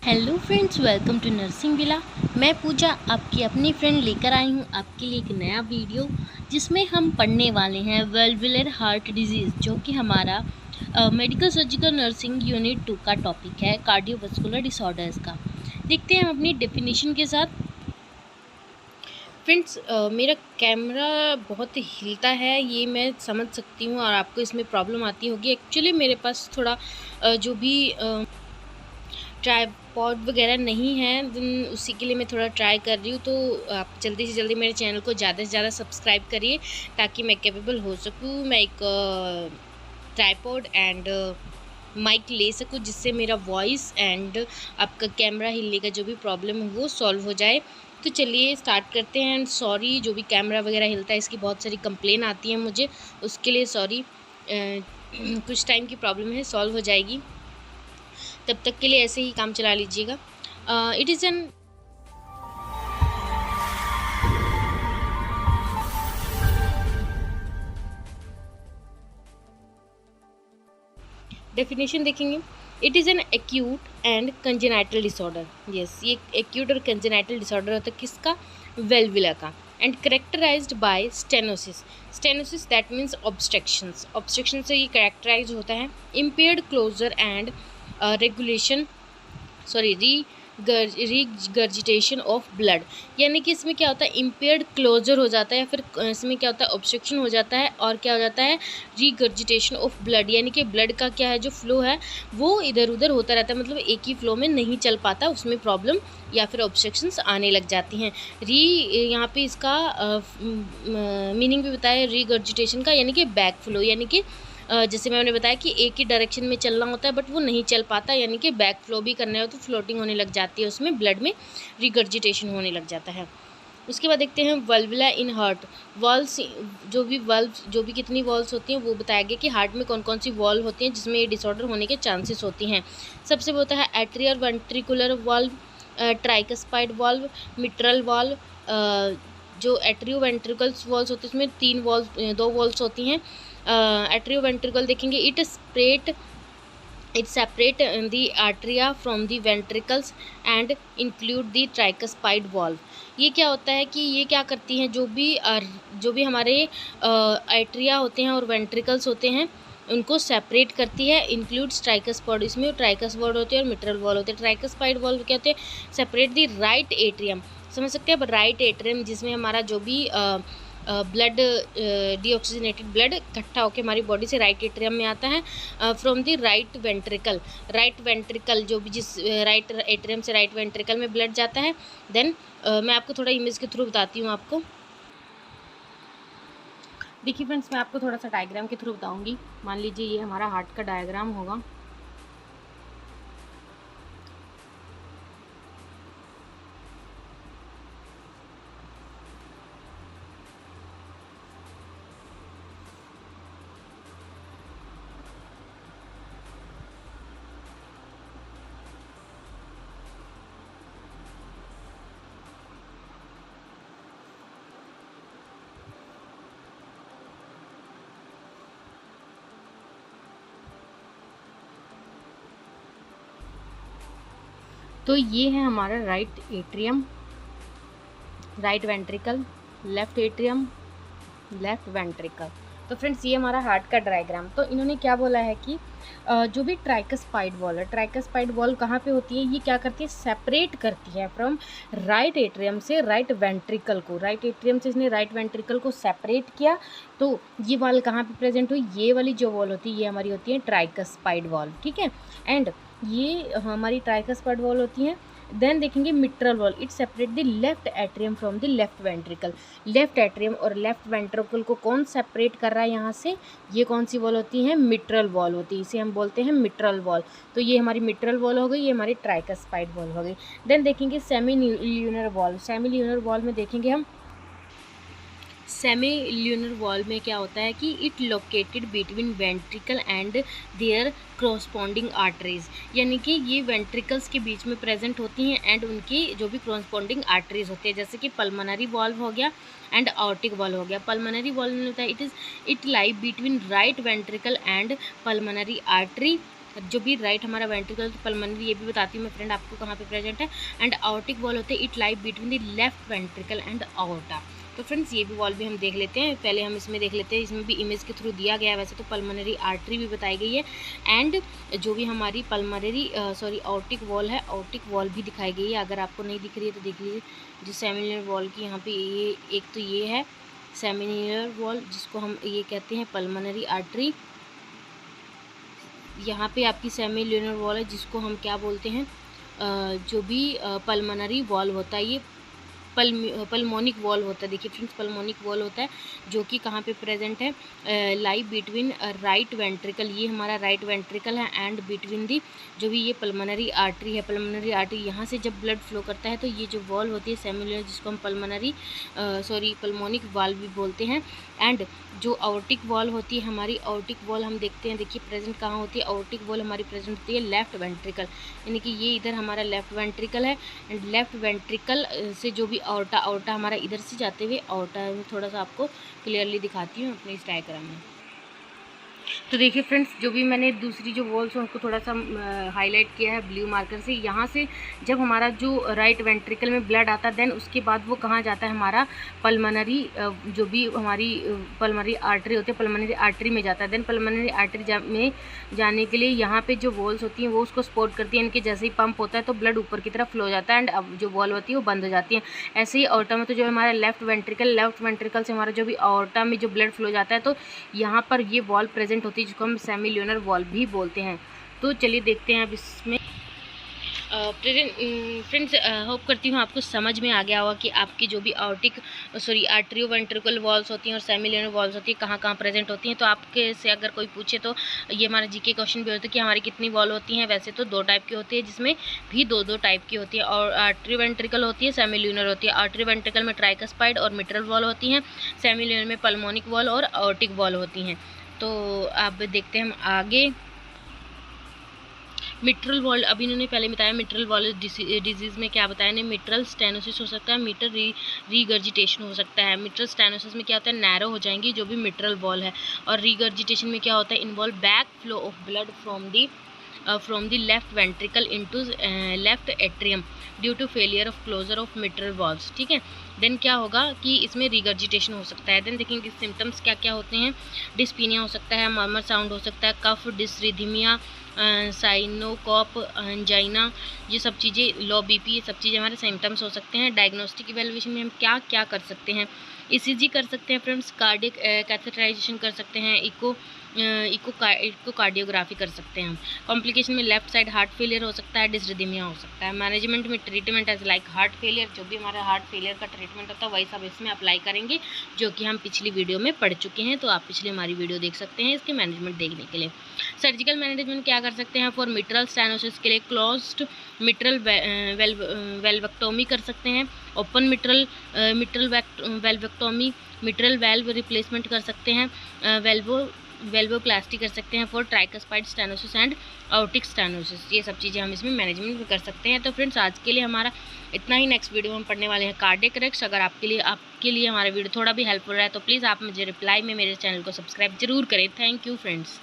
Hello friends, welcome to nursing villa. मैं पूजा आपकी अपनी फ्रेंड लेकर आई हूँ आपके लिए एक नया वीडियो, जिसमें हम पढ़ने वाले हैं वेल्वुलर हार्ट डिजीज़, जो कि हमारा मेडिकल सर्जिकल नर्सिंग यूनिट 2 का टॉपिक है, कार्डियोवास्कुलर डिसऑर्डर्स का। देखते हैं हम अपनी डेफिनेशन के साथ। फ्रेंड्स, मेरा कैमरा बहुत हिलता है, ये मैं समझ सकती हूँ, और आपको इसमें प्रॉब्लम आती होगी। एक्चुअली मेरे पास थोड़ा जो भी ट्राइपॉड वगैरह नहीं है, देन उसी के लिए मैं थोड़ा ट्राई कर रही हूँ। तो आप जल्दी से जल्दी मेरे चैनल को ज़्यादा से ज़्यादा सब्सक्राइब करिए, ताकि मैं कैपेबल हो सकूँ, मैं एक ट्राइपॉड एंड माइक ले सकूँ, जिससे मेरा वॉइस एंड आपका कैमरा हिलने का जो भी प्रॉब्लम है वो सॉल्व हो जाए। तो चलिए स्टार्ट करते हैं। एंड सॉरी, जो भी कैमरा वगैरह हिलता है इसकी बहुत सारी कंप्लेन आती है मुझे, उसके लिए सॉरी। कुछ टाइम की प्रॉब्लम है, सॉल्व हो जाएगी। तब तक के लिए ऐसे ही काम चला लीजिएगा। इट इज़ एन डेफिनेशन देखेंगे। It is an acute and congenital disorder. Yes, ये एक्यूट और कंजेनाइटल डिसऑर्डर होता है किसका? वेल्वुला का। And characterised by stenosis. Stenosis that means obstructions. Obstruction से ये करेक्टराइज होता है। Impaired closure and regulation regurgitation of blood. यानी कि इसमें क्या होता है? इम्पेयर्ड क्लोजर हो जाता है, या फिर इसमें क्या होता है? ऑब्स्ट्रक्शन हो जाता है, और क्या हो जाता है? रीगर्जिटेशन ऑफ ब्लड, यानी कि ब्लड का क्या है, जो फ्लो है वो इधर उधर होता रहता है, मतलब एक ही फ्लो में नहीं चल पाता, उसमें प्रॉब्लम या फिर ऑब्स्ट्रक्शंस आने लग जाती हैं। यहाँ पे इसका मीनिंग भी बताया रीगर्जिटेशन का, यानी कि बैक फ्लो, यानी कि जैसे मैंने बताया कि एक ही डायरेक्शन में चलना होता है, बट वो नहीं चल पाता, यानी कि बैक फ्लो भी करना हो तो फ्लोटिंग होने लग जाती है, उसमें ब्लड में रिगर्जिटेशन होने लग जाता है। उसके बाद देखते हैं वल्वुला इन हार्ट। वॉल्स, जो भी कितनी वॉल्स होती हैं वो बताया गया कि हार्ट में कौन कौन सी वॉल होती हैं जिसमें ये डिसऑर्डर होने के चांसेस होती हैं। सबसे होता है atrial ventricular valve, tricuspid valve, mitral valve. जो एट्रियो वेंट्रिकल्स वॉल्स होती है उसमें दो वॉल्स होती हैं। एट्रियो वेंट्रिकल देखेंगे, it separate the atria from the ventricles and include the tricuspid valve। ये क्या होता है कि ये क्या करती हैं, जो भी हमारे एट्रिया होते हैं और वेंट्रिकल्स होते हैं उनको सेपरेट करती है। इंक्लूड्स ट्राइकस्पॉड, इसमें ट्राइकस वॉल्व होते हैं और मिट्रल वॉल्व होते हैं। ट्राइकस्पाइड वॉल्व क्या होते हैं? Separate the right atrium. समझ सकते हैं? अब राइट एट्रियम जिसमें हमारा जो भी ब्लड डीऑक्सीजनेटेड ब्लड इकट्ठा होकर हमारी बॉडी से राइट एट्रियम में आता है, फ्रॉम द राइट वेंट्रिकल जो भी जिस राइट एट्रियम से राइट वेंट्रिकल में ब्लड जाता है। देन मैं आपको थोड़ा इमेज के थ्रू बताती हूँ आपको। देखिए फ्रेंड्स, मैं आपको थोड़ा सा डायग्राम के थ्रू बताऊँगी। मान लीजिए ये हमारा हार्ट का डायग्राम होगा। तो ये है हमारा right atrium, right ventricle, left atrium, left ventricle. तो फ्रेंड्स, ये हमारा हार्ट का डायग्राम। तो इन्होंने क्या बोला है कि जो भी ट्राइकस्पाइड वॉल है, ट्राइकस्पाइड वॉल कहाँ पे होती है? ये क्या करती है? सेपरेट करती है फ्रॉम राइट एट्रियम से राइट वेंट्रिकल को। राइट एट्रियम से इसने राइट वेंट्रिकल को सेपरेट किया, तो ये वॉल कहाँ पे प्रेजेंट हुई? ये वाली जो वॉल होती है ये हमारी होती है ट्राइकस्पाइड वॉल, ठीक है। एंड ये हमारी ट्राइकस्पाइड वॉल होती है। देन देखेंगे mitral valve, it separate the left atrium from the left ventricle. Left atrium और लेफ्ट वेंट्रिकल को कौन सेपरेट कर रहा है यहाँ से? ये कौन सी वॉल होती है? मिट्रल वॉल होती है, इसे हम बोलते हैं मिट्रल वॉल। तो ये हमारी मिट्रल वॉल हो गई, ये हमारी ट्राइकस्पाइड वॉल हो गई। देन देखेंगे semi lunar wall. Semi lunar wall में देखेंगे हम, सेमी ल्यूनर वॉल में क्या होता है कि it located between ventricle and their corresponding arteries, यानी कि ये वेंट्रिकल्स के बीच में प्रेजेंट होती हैं एंड उनकी जो भी क्रॉसपॉन्डिंग आर्टरीज होती है, जैसे कि पल्मोनरी वॉल्व हो गया एंड आर्टिक वॉल्व हो गया। पल्मोनरी वॉल्व में होता है it lie between right ventricle and pulmonary artery जो भी राइट हमारा वेंट्रिकल पल्मोनरी ये भी बताती हूँ मैं फ्रेंड आपको कहाँ पे प्रेजेंट है। एंड आउटिक वॉल होते हैं, it lie between the left ventricle and outta. तो फ्रेंड्स ये भी वॉल भी हम देख लेते हैं, पहले हम इसमें देख लेते हैं, इसमें भी इमेज के थ्रू दिया गया है। वैसे तो पल्मोनरी आर्टरी भी बताई गई है एंड जो भी हमारी पल्मोनरी आउटिक वॉल है, आउटिक वॉल भी दिखाई गई है। अगर आपको नहीं दिख रही है तो देख लीजिए, जो सेमिलिनर वॉल की यहाँ पे ये एक तो ये है सेमिलिनर वॉल, जिसको हम ये कहते हैं पल्मोनरी आर्टरी। यहाँ पे आपकी सेमिलिनर वॉल है, जिसको हम क्या बोलते हैं, जो भी पल्मोनरी वॉल होता है, ये पल्मोनिक वॉल होता है। देखिए फ्रेंड्स, पल्मोनिक वॉल होता है जो कि कहाँ पे प्रेजेंट है, लाई बिटवीन राइट वेंट्रिकल, ये हमारा राइट वेंट्रिकल है, एंड बिटवीन दी जो भी ये पल्मोनरी आर्टरी है, पल्मोनरी आर्टरी यहाँ से जब ब्लड फ्लो करता है तो ये जो वॉल होती है सेमिलर, जिसको हम पल्मोनिक वॉल भी बोलते हैं। एंड जो आउटिक वॉल होती है हमारी, आउटिक वॉल हम देखते हैं, देखिए प्रेजेंट कहाँ होती है, आउटिक वॉल हमारी प्रेजेंट होती है लेफ्ट वेंट्रिकल, यानी कि ये इधर हमारा लेफ्ट वेंट्रिकल है। एंड लेफ्ट वेंट्रिकल से जो भी आउटा हमारा इधर से जाते हुए, आउटा में थोड़ा सा आपको क्लियरली दिखाती हूँ अपने इस डायग्राम में। तो देखिए फ्रेंड्स, जो भी मैंने दूसरी जो वॉल्स हैं उनको थोड़ा सा हाईलाइट किया है ब्लू मार्कर से। यहाँ से जब हमारा जो राइट वेंट्रिकल में ब्लड आता है, देन उसके बाद वो कहाँ जाता है, हमारा पल्मोनरी, जो भी हमारी पल्मोनरी आर्टरी होती है, पल्मोनरी आर्टरी में जाता है। देन पल्मोनरी आर्टरी में जाने के लिए यहाँ पे जो वॉल्स होती हैं वो उसको सपोर्ट करती हैं, इनके जैसे ही पंप होता है तो ब्लड ऊपर की तरफ फ्लो जाता है, एंड अब जो वॉल होती है वो बंद हो जाती है। ऐसे ही ऑर्टा में तो जो हमारा लेफ्ट वेंट्रिकल से हमारा जो भी ऑर्टा में जो ब्लड फ्लो जाता है, तो यहाँ पर ये वॉल प्रेजेंट होती है, जिसको हम सेमिल्यूनर वॉल भी बोलते हैं। तो चलिए देखते हैं अब इसमें। फ्रेंड्स, होप करती हूँ आपको समझ में आ गया होगा कि आपकी जो भी आर्टरियो वेंट्रिकल वॉल्स होती हैं और सेमिल्यूनर वॉल्स होती है कहाँ कहाँ प्रेजेंट होती हैं। तो आपके से अगर कोई पूछे तो ये हमारा जीके क्वेश्चन भी होता है कि हमारी कितनी वॉल होती हैं। वैसे तो 2 टाइप की होती है, जिसमें भी 2 टाइप की होती है, और आर्टरी वेंट्रिकल होती है, सेमिल्यूनर होती है। आर्टरी वेंट्रिकल में ट्राइकस्पाइड और मिट्रल वॉल होती हैं, सेमिल्यूनर में पल्मोनिक वॉल और आर्टिक वॉल होती हैं। तो अब देखते हैं हम आगे। मिट्रल वॉल, अभी इन्होंने पहले बताया मिट्रल वॉल डिजीज़ में क्या बताया, नहीं मिट्रल स्टेनोसिस हो सकता है, मिट्रल रीगर्जिटेशन हो सकता है। मिट्रल स्टेनोसिस में क्या होता है, नैरो हो जाएंगी जो भी मिट्रल वॉल है, और रीगर्जिटेशन में क्या होता है, involve back flow of blood from the left ventricle into left atrium due to failure of closure of mitral valves. ठीक है, देन क्या होगा कि इसमें रिगर्जिटेशन हो सकता है। देन देखेंगे सिम्टम्स क्या क्या होते हैं। डिस्पीनिया हो सकता है, मर्मर साउंड हो सकता है, कफ, डिसरिथमिया, साइनोकॉप, एंजाइना, ये सब चीज़ें, लो बीपी, ये सब चीज़ें हमारे सिम्टम्स हो सकते हैं। डायग्नोस्टिक इवैल्यूएशन में हम क्या क्या कर सकते हैं, ईसीजी कर सकते हैं फ्रेंड्स, कार्डियक कैथेटराइजेशन कर सकते हैं, इकोकार्डियोग्राफी कर सकते हैं हम। कॉम्प्लिकेशन में लेफ्ट साइड हार्ट फेलियर हो सकता है, डिसरिथमिया हो सकता है। मैनेजमेंट में treatment as like heart failure, जो भी हमारा हार्ट फेलियर का ट्रीटमेंट होता है वही सब इसमें अप्लाई करेंगे, जो कि हम पिछली वीडियो में पढ़ चुके हैं। तो आप पिछली हमारी वीडियो देख सकते हैं इसके मैनेजमेंट देखने के लिए। सर्जिकल मैनेजमेंट क्या कर सकते हैं, फॉर मिट्रल स्टेनोसिस के लिए क्लोज्ड मिट्रल वेल्वेक्टोमी कर सकते हैं, open mitral valvectomy, mitral valve replacement कर सकते हैं, वेल्वोप्लास्टी कर सकते हैं for tricuspid stenosis and aortic stenosis. ये सब चीज़ें हम इसमें मैनेजमेंट में कर सकते हैं। तो फ्रेंड्स, आज के लिए हमारा इतना ही। नेक्स्ट वीडियो में हम पढ़ने वाले हैं कार्डियक अरेस्ट। अगर आपके लिए हमारा वीडियो थोड़ा भी हेल्पफुल रहा है तो प्लीज़ आप मुझे रिप्लाई में मेरे चैनल को सब्सक्राइब जरूर करें। Thank you friends.